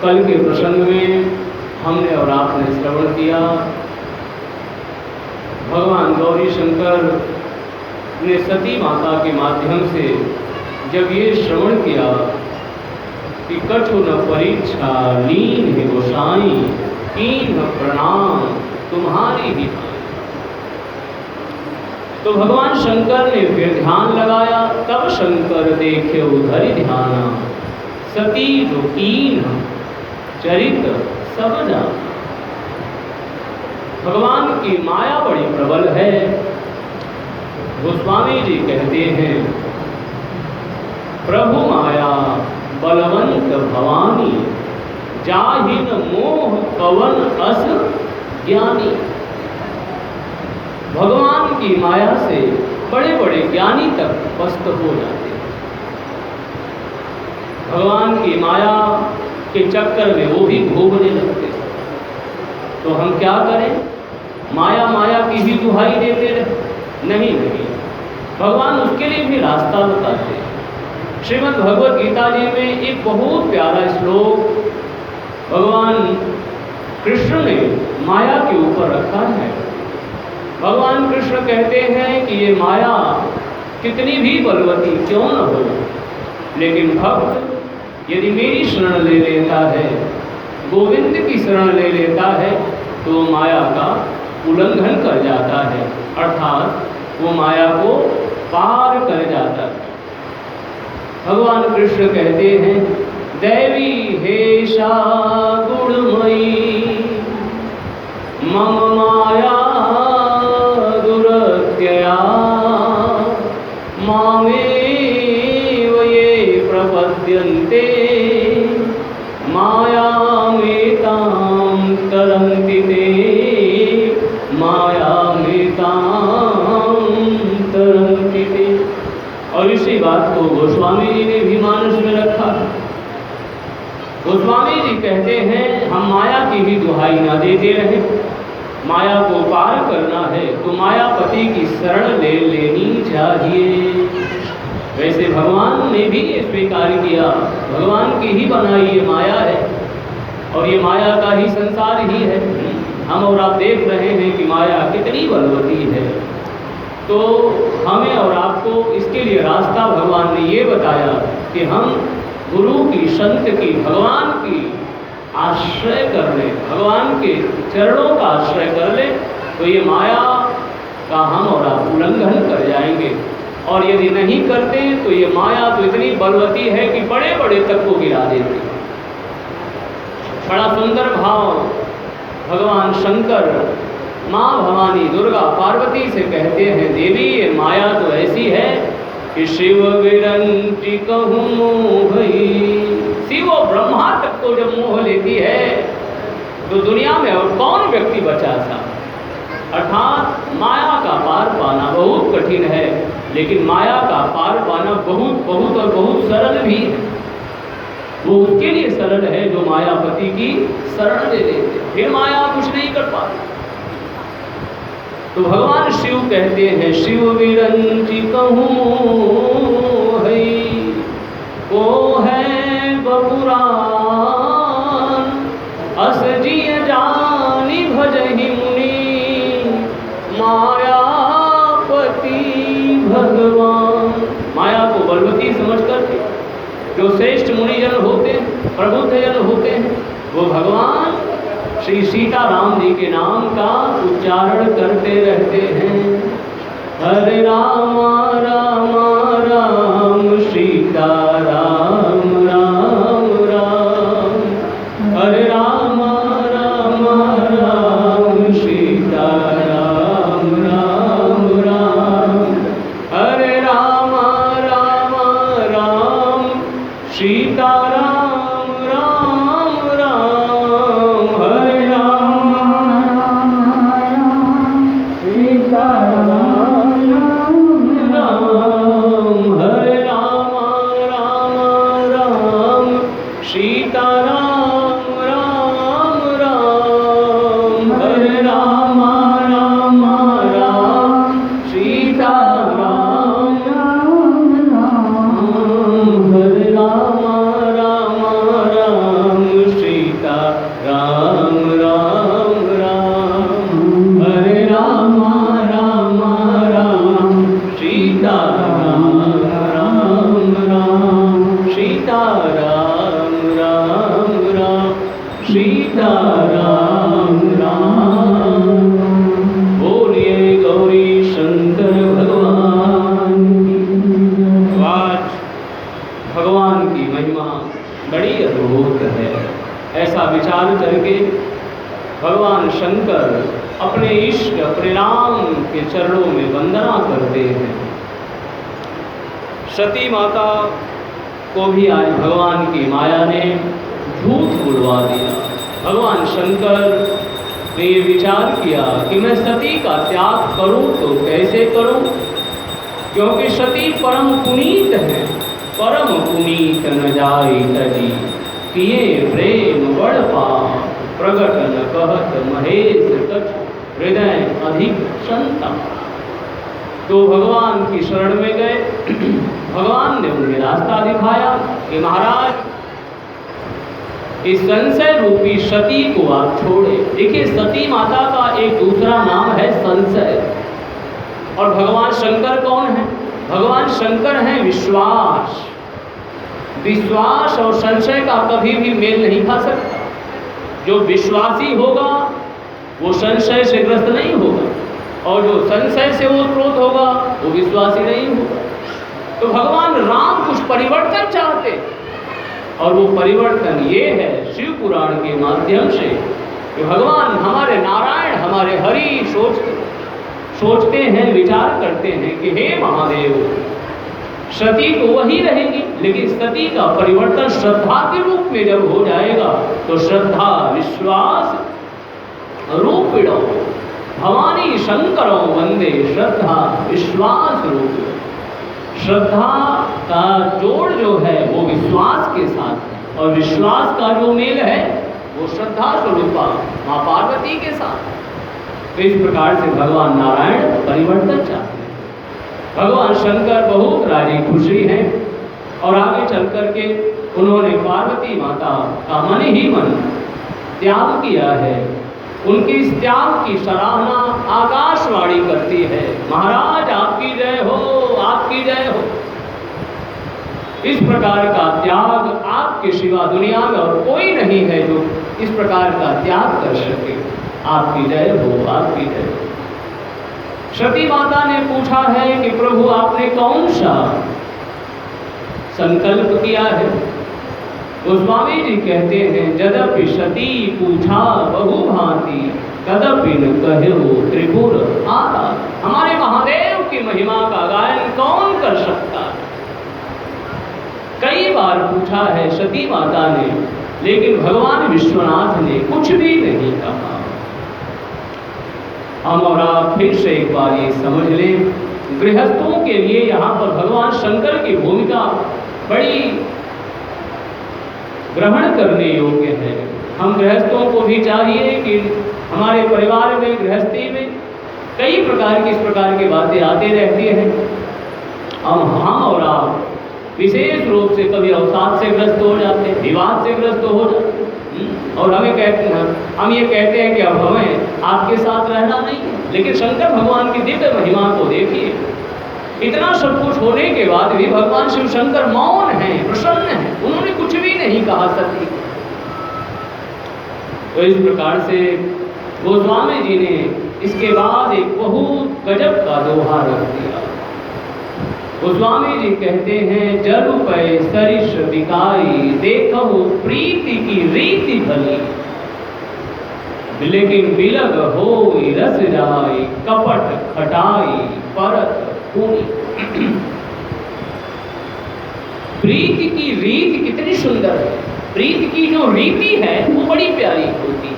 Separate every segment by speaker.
Speaker 1: कल के प्रसंग में हमने और आपने श्रवण किया, भगवान गौरी शंकर ने सती माता के माध्यम से जब ये श्रवण किया कि कछु न परीक्षा लीन है गोसाई, कीन प्रणाम तुम्हारी ही, तो भगवान शंकर ने फिर ध्यान लगाया। तब शंकर देखे उधर ध्याना, सती जो कीन चरित सब जाना। भगवान की माया बड़ी प्रबल है। गोस्वामी जी कहते हैं, प्रभु माया बलवंत भवानी, जाहिन मोह कवन अस ज्ञानी। भगवान की माया से बड़े बड़े ज्ञानी तक पस्त हो जाते हैं। भगवान की माया के चक्कर में वो भी भोगने लगते हैं। तो हम क्या करें? माया माया की भी दुहाई देते रहे? नहीं, भगवान उसके लिए भी रास्ता बताते हैं। श्रीमद् भगवद गीता जी में एक बहुत प्यारा श्लोक भगवान कृष्ण ने माया के ऊपर रखा है। भगवान कृष्ण कहते हैं कि ये माया कितनी भी बलवती क्यों न हो, लेकिन भक्त यदि मेरी शरण ले लेता है, गोविंद की शरण ले लेता है, तो माया का उल्लंघन कर जाता है, अर्थात वो माया को पार कर जाता है। भगवान कृष्ण कहते हैं, दैवी हेषा गुणमयी मम माया दुरत्यया, मामेव ये प्रपद्यन्ते मायामेतां तरन्ति ते, मायामेतां तरन्ति ते। और इसी बात को गोस्वामी जी ने भी मानस में रखा। गोस्वामी जी कहते हैं, हम माया की ही दुहाई ना देते रहे। माया को पार करना है तो मायापति की शरण ले लेनी चाहिए। वैसे भगवान ने भी ये स्वीकार किया, भगवान की ही बनाई ये माया है और ये माया का ही संसार ही है। हम और आप देख रहे हैं कि माया कितनी बलवती है। तो हमें और आपको इसके लिए रास्ता भगवान ने ये बताया कि हम गुरु की, संत की, भगवान की आश्रय कर ले, भगवान के चरणों का आश्रय कर ले, तो ये माया का हम और आप उल्लंघन कर जाएंगे। और यदि नहीं करते तो ये माया तो इतनी बलवती है कि बड़े बड़े तक को गिरा देती है। बड़ा सुंदर भाव भगवान शंकर माँ भवानी दुर्गा पार्वती से कहते हैं, देवी ये माया तो ऐसी है कि शिव विरंची कहूँ मोहई। शिव ब्रह्मा तक को जब मोह लेती है तो दुनिया में और कौन व्यक्ति बचा था। अर्थात माया का पार पाना बहुत कठिन है, लेकिन माया का पार पाना बहुत बहुत और बहुत सरल भी है। वो उसके लिए सरल है जो मायापति की शरण ले लेते, फिर माया कुछ नहीं कर पाती। तो भगवान शिव कहते हैं, शिव विरंची कहूँ है, वो है बपुरान, अस जिय जानी भजहि मुनि, मायापति भगवान। माया को बलवती समझ करके जो श्रेष्ठ मुनिजन होते हैं, प्रबुद्धजन होते हैं, वो भगवान श्री सीताराम जी के नाम का उच्चारण करते रहते हैं। हरे राम राम राम सीता राम राम राम, हरे राम राम राम सीता राम राम राम, हरे राम राम राम सीता राम राम राम, हरे राम सीता राम राम, हरे राम राम राम सीता राम राम राम, हरे राम राम राम सीता राम राम, हरे राम राम राम सीताराम राम। बोलिए गौरी शंकर भगवान की। आज भगवान की महिमा बड़ी अद्भुत है। ऐसा विचार करके भगवान शंकर अपने इष्ट अपने राम के चरणों में वंदना करते हैं। सती माता को भी आज भगवान की माया ने झूठ बुलवा दिया। भगवान शंकर ने ये विचार किया कि मैं सती का त्याग करूं तो कैसे करूं, क्योंकि सती परम पुनीत है। परम पुनीत न जाय तजी, किए प्रेम बड़ पाप, प्रगट न कहत महेश कछ, हृदय अधिक संता। तो भगवान की शरण में गए। भगवान ने उन्हें रास्ता दिखाया कि महाराज इस संशय रूपी सती को आप छोड़े। देखिए, सती माता का एक दूसरा नाम है संशय। और भगवान शंकर कौन है? भगवान शंकर हैं विश्वास। विश्वास और संशय का कभी भी मेल नहीं खा सकता। जो विश्वासी होगा वो संशय से ग्रस्त नहीं होगा, और जो संशय से ओतप्रोत होगा वो विश्वासी नहीं होगा। तो भगवान राम कुछ परिवर्तन चाहते, और वो परिवर्तन ये है शिव पुराण के माध्यम से कि भगवान हमारे नारायण हमारे हरि सोचते हैं, विचार करते हैं कि हे महादेव, सती तो वही रहेगी, लेकिन सती का परिवर्तन श्रद्धा के रूप में जब हो जाएगा तो श्रद्धा विश्वास रूपिणो भवानी शंकरो वंदे श्रद्धा विश्वास रूप। श्रद्धा का जोड़ जो है वो विश्वास के साथ है, और विश्वास का जो मेल है वो श्रद्धा स्वरूपा माँ पार्वती के साथ। तो इस प्रकार से भगवान नारायण परिवर्तन चाहते हैं। भगवान शंकर बहुत राजी खुशी हैं, और आगे चल करके उन्होंने पार्वती माता का मन ही मन त्याग किया है। उनकी इस त्याग की सराहना आकाशवाणी करती है, महाराज आपकी जय हो, आपकी जय हो। इस प्रकार का त्याग आपके सिवा दुनिया में और कोई नहीं है जो इस प्रकार का त्याग कर सके। आपकी जय हो, आपकी जय हो। सती माता ने पूछा है कि प्रभु आपने कौन सा संकल्प किया है? गोस्वामी जी कहते हैं, यद्यपि सती पूछा बहु भांति, तदपि न कहो त्रिपुर आरा। हमारे महादेव की महिमा का गायन कौन कर सकता है? कई बार पूछा है सती माता ने, लेकिन भगवान विश्वनाथ ने कुछ भी नहीं कहा। हम और आप फिर से एक बार ये समझ लें, गृहस्थों के लिए यहाँ पर भगवान शंकर की भूमिका बड़ी ग्रहण करने योग्य है। हम गृहस्थों को भी चाहिए कि हमारे परिवार में गृहस्थी में कई प्रकार की इस प्रकार की बातें आती रहती हैं। हम और आप विशेष रूप से कभी अवसाद से ग्रस्त हो जाते हैं, विवाद से ग्रस्त हो जाते हैं, और हम ये कहते हैं कि अब हमें आपके साथ रहना नहीं है। लेकिन शंकर भगवान की दिव्य महिमा को देखिए, इतना सब कुछ होने के बाद भी भगवान शिव शंकर मौन हैं, प्रसन्न हैं, उन्होंने कुछ भी नहीं कहा सती। तो इस प्रकार से गोस्वामी जी ने इसके बाद एक बहुत गजब का दोहा रख दिया। गोस्वामी जी कहते हैं, जल पै सरिष बिकाई, देखो प्रीति की रीति भली, लेकिन बिलग होई रस जाई, कपट खटाई परत पूरी। प्रीति की रीति कितनी सुंदर है। प्रीति की जो रीति है वो बड़ी प्यारी होती है।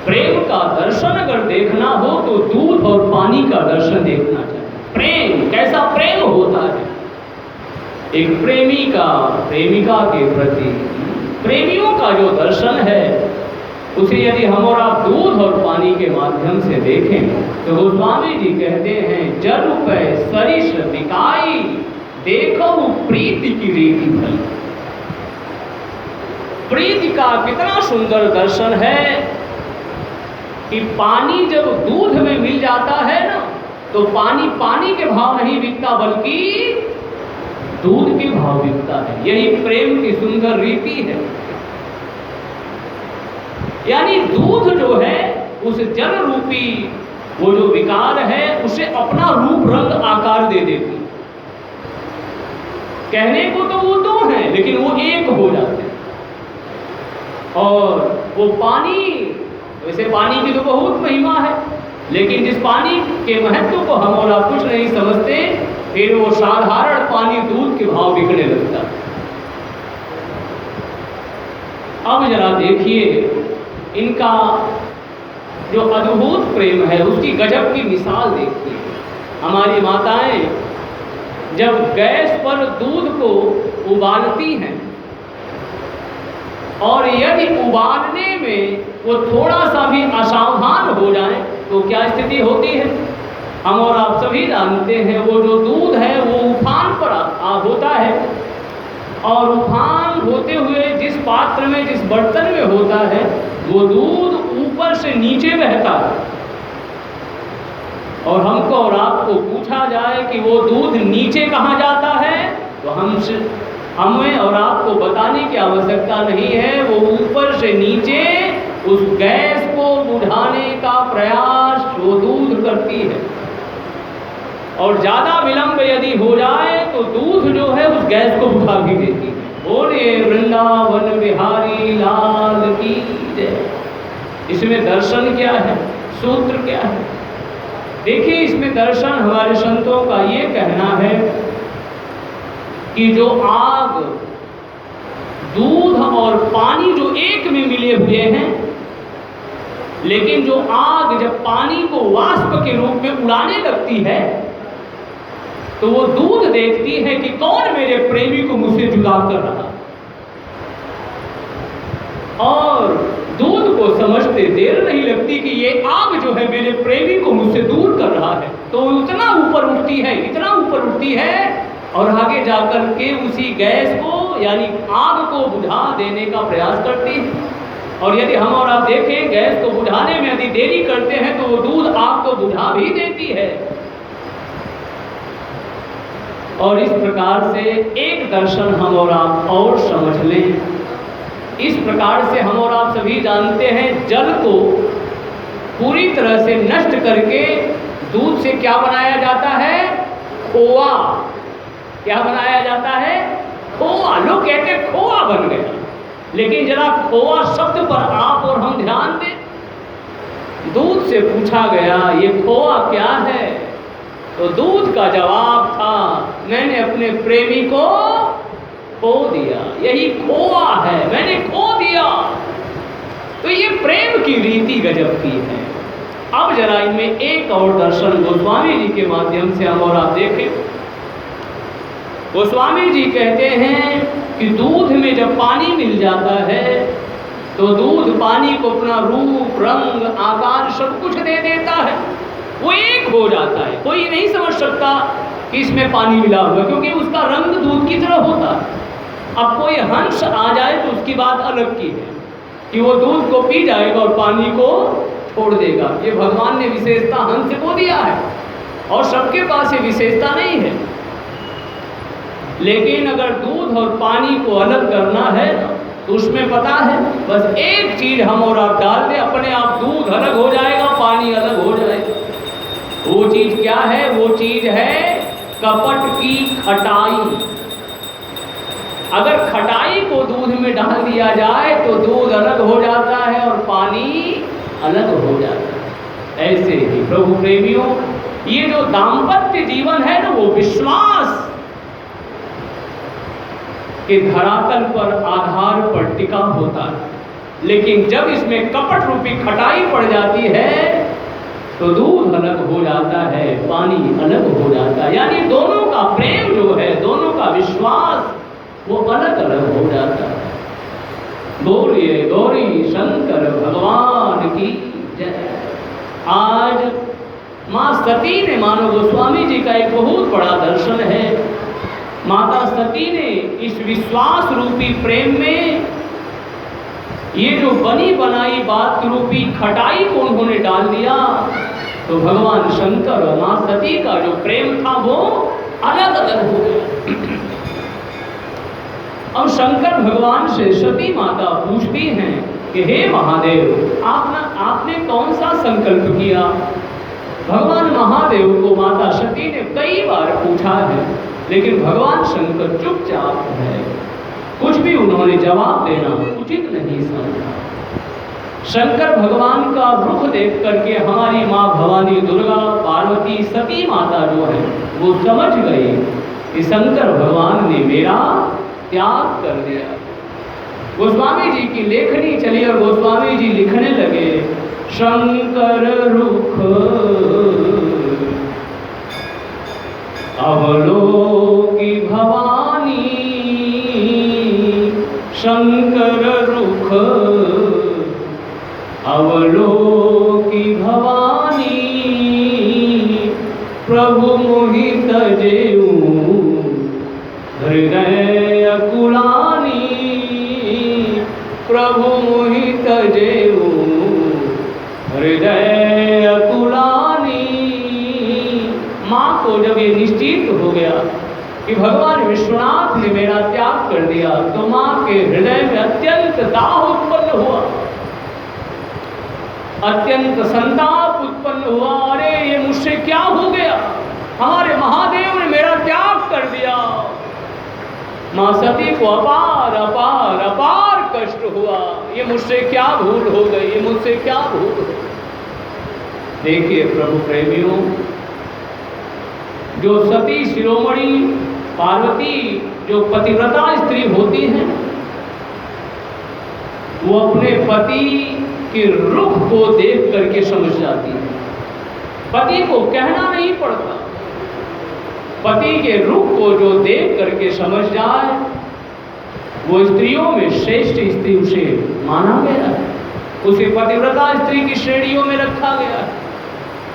Speaker 1: प्रेम का दर्शन अगर देखना हो तो दूध और पानी का दर्शन देखना चाहिए। प्रेम, कैसा प्रेम होता है एक प्रेमी का प्रेमिका के प्रति। प्रेमियों का जो दर्शन है उसे यदि हम और आप दूध और पानी के माध्यम से देखें तो गोस्वामी जी कहते हैं, जल पै सरिष बिकाई, देखो प्रीति की रीति भली। प्रीति का कितना सुंदर दर्शन है कि पानी जब दूध में मिल जाता है ना, तो पानी के भाव नहीं बिकता, बल्कि दूध के भाव बिकता है। यही प्रेम की सुंदर रीति है। यानी दूध जो है उस जल रूपी वो जो विकार है उसे अपना रूप रंग आकार दे देती। कहने को तो वो दो हैं लेकिन वो एक हो जाते हैं। और वो पानी, वैसे पानी की तो बहुत महिमा है, लेकिन जिस पानी के महत्व को हम और आप कुछ नहीं समझते, फिर वो साधारण पानी दूध के भाव बिकने लगता है। अब जरा देखिए इनका जो अद्भुत प्रेम है उसकी गजब की मिसाल देखिए। हमारी माताएं जब गैस पर दूध को उबालती हैं और यदि उबालने में वो थोड़ा सा भी असावधान हो जाए तो क्या स्थिति होती है। हम और आप सभी जानते हैं वो जो दूध है वो उफान पर होता है, और उफान होते हुए जिस पात्र में, जिस बर्तन में होता है, वो दूध ऊपर से नीचे बहता है। और हमको और आपको पूछा जाए कि वो दूध नीचे कहाँ जाता है, तो हमें और आपको बताने की आवश्यकता नहीं है। वो ऊपर से नीचे उस गैस को बुझाने का प्रयास वो दूध करती है, और ज़्यादा विलंब यदि हो जाए तो दूध जो है उस गैस को बुझा भी देती है। बोलिए वृंदावन बिहारी लाल की जय। इसमें दर्शन क्या है, सूत्र क्या है? देखिए इसमें दर्शन हमारे संतों का ये कहना है कि जो आग, दूध और पानी जो एक में मिले हुए हैं, लेकिन जो आग जब पानी को वाष्प के रूप में उड़ाने लगती है तो वो दूध देखती है कि कौन मेरे प्रेमी को मुझसे जुदा कर रहा, और दूध को समझते देर नहीं लगती कि ये आग जो है मेरे प्रेमी को मुझसे दूर कर रहा है। तो इतना ऊपर उठती है, इतना ऊपर उठती है, और आगे जाकर के उसी गैस को यानी आग को बुझा देने का प्रयास करती है। और यदि हम और आप देखें गैस को बुझाने में यदि देरी करते हैं तो वो दूध आग को बुझा भी देती है। और इस प्रकार से एक दर्शन हम और आप और समझ लें। इस प्रकार से हम और आप सभी जानते हैं जल को पूरी तरह से नष्ट करके दूध से क्या बनाया जाता है, खोआ। क्या बनाया जाता है, खोआ। लोग कहते हैं खोआ बन गया, लेकिन जरा खोआ शब्द पर आप और हम ध्यान दें। दूध से पूछा गया ये खोआ क्या है, तो दूध का जवाब था मैंने अपने प्रेमी को खो दिया, यही खोआ है, मैंने खो दिया। तो ये प्रेम की रीति गजब की है। अब जरा इनमें एक और दर्शन गोस्वामी जी के माध्यम से हम और आप देखें। गोस्वामी जी कहते हैं कि दूध में जब पानी मिल जाता है तो दूध पानी को अपना रूप, रंग, आकार सब कुछ दे देता है, वो एक हो जाता है। कोई नहीं समझ सकता कि इसमें पानी मिला हुआ, क्योंकि उसका रंग दूध की तरह होता है। अब कोई हंस आ जाए तो उसकी बात अलग की है कि वो दूध को पी जाएगा और पानी को छोड़ देगा। ये भगवान ने विशेषता हंस को दिया है, और सबके पास ये विशेषता नहीं है। लेकिन अगर दूध और पानी को अलग करना है तो उसमें पता है बस एक चीज हम और आप डाल दें, अपने आप दूध अलग हो जाएगा, पानी अलग हो जाएगा। वो चीज क्या है, वो चीज है कपट की खटाई। अगर खटाई को दूध में डाल दिया जाए तो दूध अलग हो जाता है और पानी अलग हो जाता है। ऐसे ही प्रभु प्रेमियों, ये जो दाम्पत्य जीवन है ना, वो विश्वास के धरातल पर, आधार पर टिका होता है। लेकिन जब इसमें कपट रूपी खटाई पड़ जाती है तो दूध अलग हो जाता है, पानी अलग हो जाता है। यानी दोनों का प्रेम जो है, दोनों का विश्वास वो अलग अलग हो जाता है। बोलिए गौरी शंकर भगवान की जय। आज माँ सती ने, मानो गोस्वामी जी का एक बहुत बड़ा दर्शन है, माता सती ने इस विश्वास रूपी प्रेम में ये जो बनी बनाई बात रूपी खटाई को उन्होंने डाल दिया, तो भगवान शंकर और माँ सती का जो प्रेम था वो अलग अलग हो गया। अब शंकर भगवान से सती माता पूछती हैं कि हे महादेव, आपने कौन सा संकल्प किया। भगवान महादेव को माता सती ने कई बार पूछा है, लेकिन भगवान शंकर चुपचाप है, कुछ भी उन्होंने जवाब देना उचित नहीं समझा। शंकर भगवान का रुख देख करके हमारी माँ भवानी, दुर्गा, पार्वती, सती माता जो है वो समझ गई कि शंकर भगवान ने मेरा त्याग कर दिया। गोस्वामी जी की लेखनी चली और गोस्वामी जी लिखने लगे, शंकर रुख अवलोकी भवानी, शंकर रुख अवलोकी भवानी, प्रभु मोहित जेऊ हृदय अकुलानी, प्रभु मोहित जेऊ हृदय अकुलानी। माँ को जब ये निश्चित हो गया कि भगवान विश्वनाथ ने मेरा त्याग कर दिया, तो माँ के हृदय में अत्यंत दाह उत्पन्न हुआ, अत्यंत संताप उत्पन्न हुआ। अरे ये मुझसे क्या हो गया, हमारे महादेव ने मेरा त्याग कर दिया। माँ सती को अपार अपार अपार कष्ट हुआ, ये मुझसे क्या भूल हो गई, ये मुझसे क्या भूल हो गई। देखिए प्रभु प्रेमियों, जो सती शिरोमणि पार्वती जो पतिव्रता स्त्री होती हैं, वो अपने पति के रुख को देख करके समझ जाती है। पति को कहना नहीं पड़ता, पति के रुख को जो देख करके समझ जाए, वो स्त्रियों में श्रेष्ठ स्त्री उसे माना गया है, उसे पतिव्रता स्त्री की श्रेणियों में रखा गया है।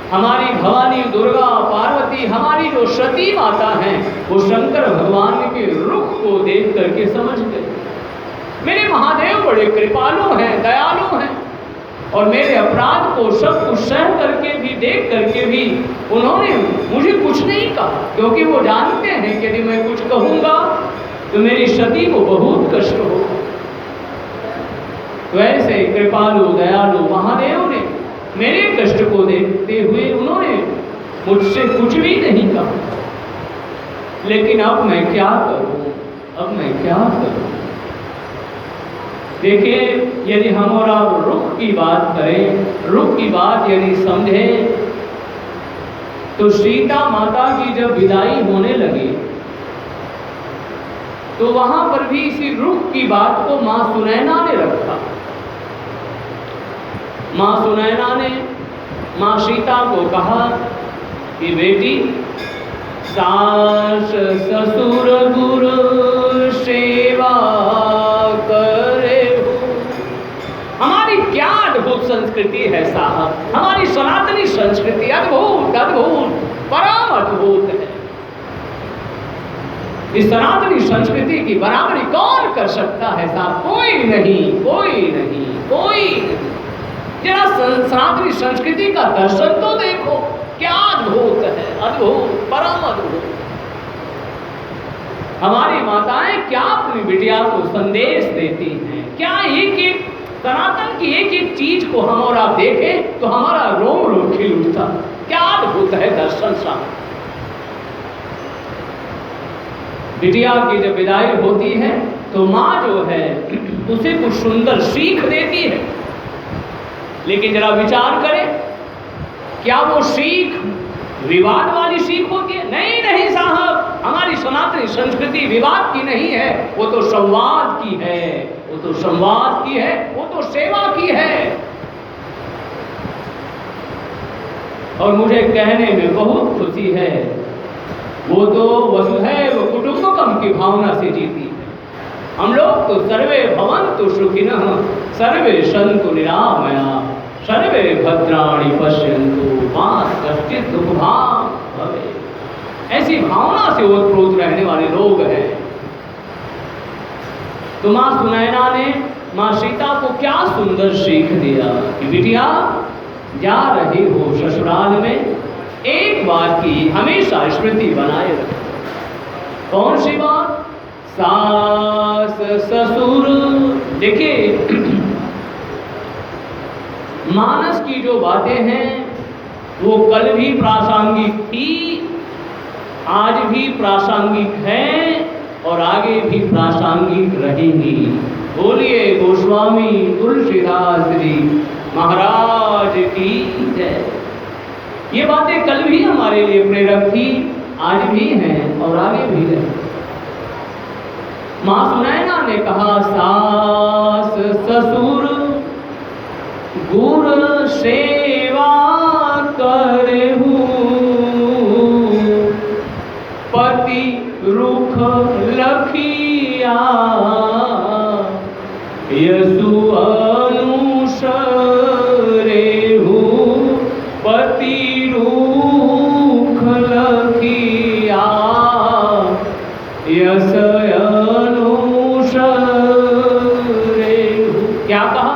Speaker 1: हमारी भवानी, दुर्गा, पार्वती, हमारी जो सती माता हैं, वो शंकर भगवान के रुख को देख करके समझ गए। मेरे महादेव बड़े कृपालु हैं, दयालु हैं, और मेरे अपराध को सब कुछ सह करके भी, देख करके भी उन्होंने मुझे कुछ नहीं कहा, क्योंकि वो जानते हैं कि यदि मैं कुछ कहूँगा तो मेरी सती को बहुत कष्ट होगा। वैसे कृपालु दयालु महादेव ने मेरे कष्ट को देखते हुए उन्होंने मुझसे कुछ भी नहीं कहा। लेकिन अब मैं क्या करूं, अब मैं क्या करूं। देखिए, यदि हम और आप रुख की बात करें, रुख की बात यदि समझें, तो सीता माता की जब विदाई होने लगी तो वहां पर भी इसी रुख की बात को मां सुनैना ने रखा। मां सुनैना ने मां सीता को कहा कि बेटी, सास ससुर गुरु सेवा करे हो। हमारी क्या अद्भुत संस्कृति है साहब, हमारी सनातनी संस्कृति अद्भुत अद्भुत परम अद्भुत है। इस सनातनी संस्कृति की बराबरी कौन कर सकता है साहब? कोई नहीं, कोई नहीं, कोई नहीं। जरा सनातनी संस्कृति का दर्शन तो देखो, क्या अद्भुत है, अद्भुत परम अद्भुत। हमारी माताएं क्या अपनी बिटिया को संदेश देती हैं, क्या एक एक सनातन की एक एक चीज को हम और आप देखें तो हमारा रोम रोम खिल उठता। क्या अद्भुत है दर्शन साहब। बिटिया की जब विदाई होती है तो माँ जो है उसे कुछ सुंदर सीख देती है, लेकिन जरा विचार करें, क्या वो सीख विवाद वाली सीख होती है? नहीं नहीं साहब, हमारी सनातनी संस्कृति विवाद की नहीं है, वो तो संवाद की है, वो तो संवाद की है, वो तो सेवा की है। और मुझे कहने में बहुत खुशी है, वो तो वसुधैव कुटुंबकम की भावना से जीती है। हम लोग तो सर्वे भवन्तु सुखिनः सर्वे सन्तु निरामया सर्वे भद्राणि पश्यन्तु मा कश्चित् दुःखभाग् भवेत्। ऐसी भावना से ओतप्रोत रहने वाले लोग हैं। तो माँ सुनैना ने माँ सीता को क्या सुंदर सीख दिया कि बिटिया, जा रही हो ससुराल में, एक बात की हमेशा स्मृति बनाए रखो। कौन सी बात? सास ससुर। देखिए, मानस की जो बातें हैं वो कल भी प्रासंगिक थी, आज भी प्रासंगिक है और आगे भी प्रासंगिक रहेंगी। बोलिए गोस्वामी तुलसीदास जी महाराज की जय। ये बातें कल भी हमारे लिए प्रेरक थी, आज भी हैं और आगे भी रहेंगी। माँ सुनैना ने कहा सास ससुर गुर सेवा करहु, पति रुख लखिया यसु अनुसरेहु, पति रुख लखिया यस अनुसरेहु। क्या कहा?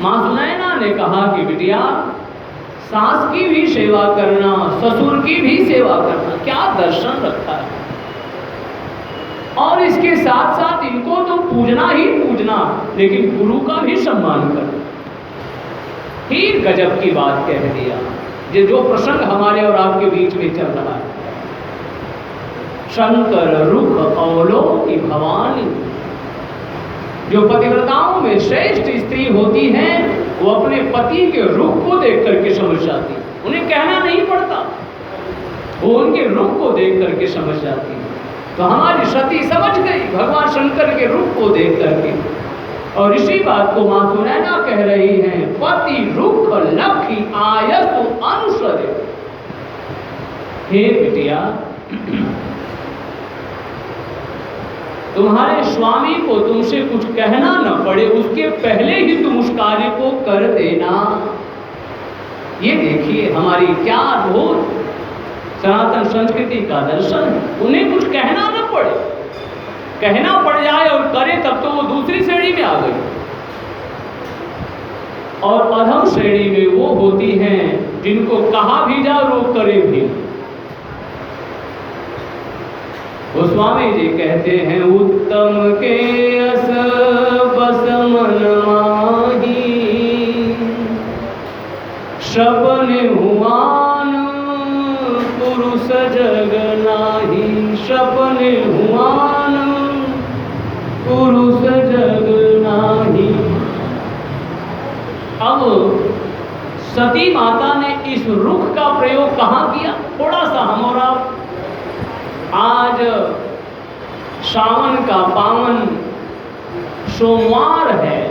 Speaker 1: माँ सुनैना ने कहा कि बिटिया सास की भी सेवा करना, ससुर की भी सेवा करना, क्या दर्शन रखा है। और इसके साथ साथ इनको तो पूजना ही पूजना, लेकिन गुरु का भी सम्मान करना। फिर गजब की बात कह दिया, ये जो प्रसंग हमारे और आपके बीच में चल रहा है। शंकर रुख औलो की भवानी, जो पतिव्रताओं में श्रेष्ठ स्त्री होती हैं, वो अपने पति के रूप को देख करके समझ जाती, उन्हें कहना नहीं पड़ता, वो उनके रूप को देख करके समझ जाती। तो हमारी सती समझ गई भगवान शंकर के रूप को देख करके, और इसी बात को माँ सुनैना कह रही हैं, पति रुख लखी आयसु अनुसरे। हे बिटिया, तुम्हारे स्वामी को तुमसे कुछ कहना न पड़े, उसके पहले ही तुम उस कार्य को कर देना। ये देखिए हमारी क्या अद्भुत सनातन संस्कृति का दर्शन है। उन्हें कुछ कहना न पड़े, कहना पड़ जाए और करे तब तो वो दूसरी श्रेणी में आ गई। और अधम श्रेणी में वो होती हैं जिनको कहा भी जा और वो करे भी। गोस्वामी जी कहते हैं, उत्तम के अस बस मन माही, शबने हुआन पुरुष जग नाही, शबने हुआन पुरुष जग नाही। अब सती माता ने इस रुख का प्रयोग कहाँ किया? थोड़ा सा हम और आप, आज सावन का पावन सोमवार है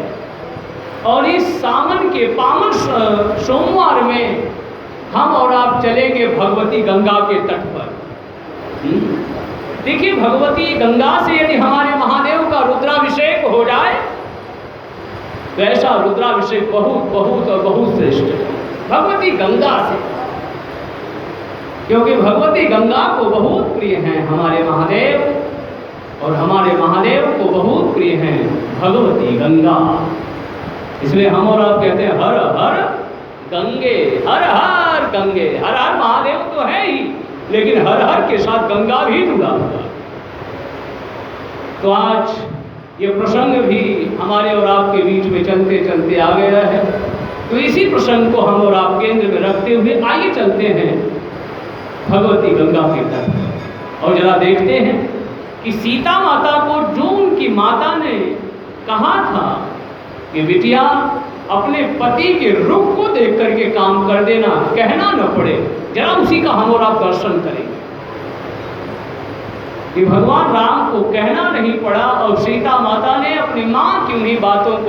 Speaker 1: और इस सावन के पावन सोमवार में हम और आप चलेंगे भगवती गंगा के तट पर। देखिए, भगवती गंगा से यदि हमारे महादेव का रुद्राभिषेक हो जाए तो ऐसा रुद्राभिषेक बहुत बहुत और बहुत श्रेष्ठ है भगवती गंगा से, क्योंकि भगवती गंगा को बहुत प्रिय हैं हमारे महादेव, और हमारे महादेव को बहुत प्रिय हैं भगवती गंगा। इसलिए हम और आप कहते हैं हर हर गंगे, हर हर गंगे। हर हर महादेव तो है ही, लेकिन हर हर के साथ गंगा भी जुड़ा हुआ। तो आज ये प्रसंग भी हमारे और आपके बीच में चलते चलते आ गया है। तो इसी प्रसंग को हम और आप केंद्र में रखते हुए आइए चलते हैं भगवती गंगा के तट और जरा देखते हैं कि सीता माता को जो उनकी माता ने कहा था कि बिटिया अपने पति के रूप को देख करके काम कर देना, कहना न पड़े, जरा उसी का हम और आप दर्शन करेंगे कि भगवान राम को कहना नहीं पड़ा और सीता माता ने अपनी माँ की उन्हीं बातों को